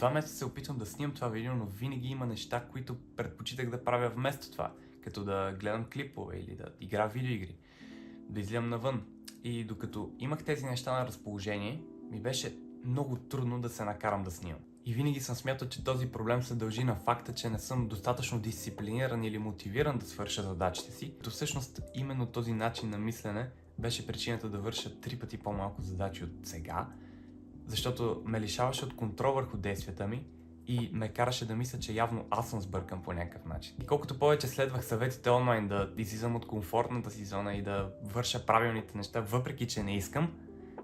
От 2 месеца се опитвам да снимам това видео, но винаги има неща, които предпочитах да правя вместо това. Като да гледам клипове или да игра видеоигри, да излизам навън. И докато имах тези неща на разположение, ми беше много трудно да се накарам да снимам. И винаги съм смятал, че този проблем се дължи на факта, че не съм достатъчно дисциплиниран или мотивиран да свърша задачите си. То всъщност именно този начин на мислене беше причината да върша 3 пъти по-малко задачи от сега, защото ме лишаваше от контрол върху действията ми и ме караше да мисля, че явно аз съм сбъркан по някакъв начин. И колкото повече следвах съветите онлайн да излизам от комфортната си зона и да върша правилните неща, въпреки че не искам,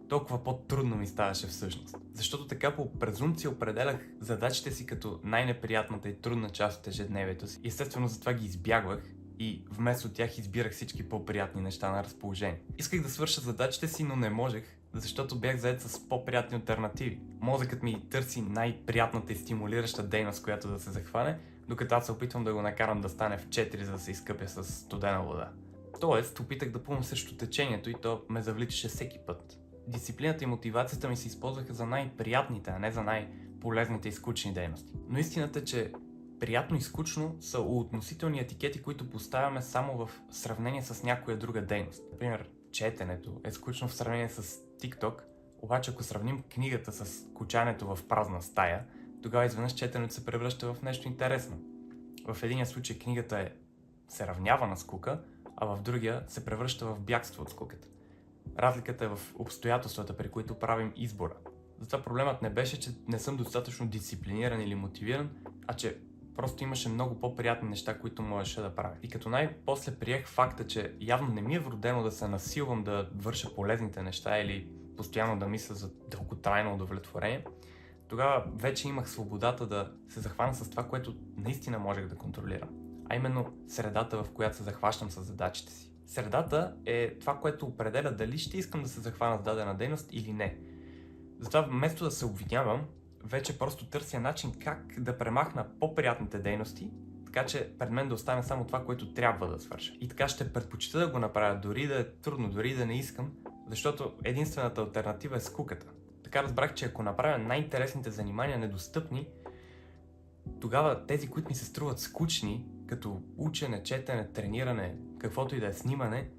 толкова по-трудно ми ставаше всъщност. Защото така по презумпция определях задачите си като най-неприятната и трудна част от ежедневието си. Естествено затова ги избягвах и вместо тях избирах всички по-приятни неща на разположение. Исках да свърша задачите си, но не можех, защото бях заед с по-приятни алтернативи. Мозъкът ми търси най-приятната и стимулираща дейност, която да се захване, докато аз се опитвам да го накарам да стане в 4, за да се изкъпя с студена вода. Тоест, опитах да плувам срещу течението и то ме завличаше всеки път. Дисциплината и мотивацията ми се използваха за най-приятните, а не за най-полезните и скучни дейности. Но истината е, че приятно и скучно са относителни етикети, които поставяме само в сравнение с някоя друга дейност. Например, четенето е скучно в сравнение с TikTok, обаче ако сравним книгата с кочането в празна стая, тогава изведнъж четенето се превръща в нещо интересно. В единия случай книгата се равнява на скука, а в другия се превръща в бягство от скуката. Разликата е в обстоятелствата, при които правим избора. Затова проблемът не беше, че не съм достатъчно дисциплиниран или мотивиран, а че просто имаше много по-приятни неща, които можеше да правя. И като най-после приех факта, че явно не ми е вродено да се насилвам да върша полезните неща или постоянно да мисля за дълготрайно удовлетворение, тогава вече имах свободата да се захвана с това, което наистина можех да контролирам. А именно средата, в която се захващам с задачите си. Средата е това, което определя дали ще искам да се захвана с дадена дейност или не. Затова вместо да се обвинявам, вече просто търся начин как да премахна по-приятните дейности, така че пред мен да остане само това, което трябва да свърша. И така ще предпочита да го направя, дори да е трудно, дори да не искам, защото единствената алтернатива е скуката. Така разбрах, че ако направя най-интересните занимания недостъпни, тогава тези, които ми се струват скучни, като учене, четене, трениране, каквото и да е снимане,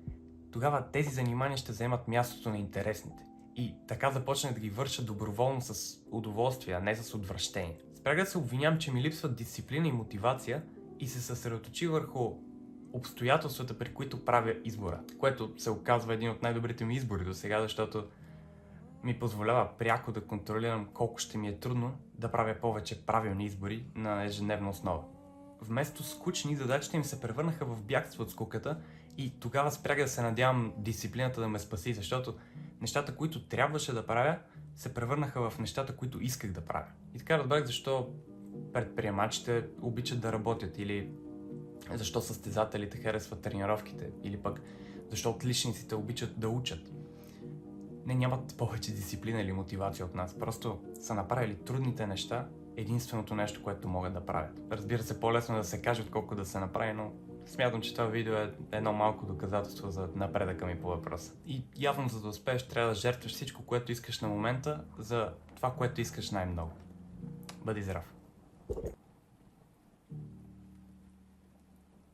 тогава тези занимания ще заемат мястото на интересните. И така започнах да ги върша доброволно с удоволствие, а не с отвращение. Спрях да се обвинявам, че ми липсват дисциплина и мотивация и се съсредоточи върху обстоятелствата, при които правя избора, което се оказва един от най-добрите ми избори до сега, защото ми позволява пряко да контролирам колко ще ми е трудно да правя повече правилни избори на ежедневна основа. Вместо скучни, задачите им се превърнаха в бягство от скуката и тогава спрях да се надявам дисциплината да ме спаси, защото нещата, които трябваше да правя, се превърнаха в нещата, които исках да правя. И така разбрах защо предприемачите обичат да работят или защо състезателите харесват тренировките или пък защо отличниците обичат да учат. Не, нямат повече дисциплина или мотивация от нас, просто са направили трудните неща единственото нещо, което могат да правят. Разбира се, по-лесно е да се каже, отколко да се направи, но смятам, че това видео е едно малко доказателство за напредъка ми по въпроса. И явно, за да успееш, трябва да жертваш всичко, което искаш на момента, за това, което искаш най-много. Бъди здрав!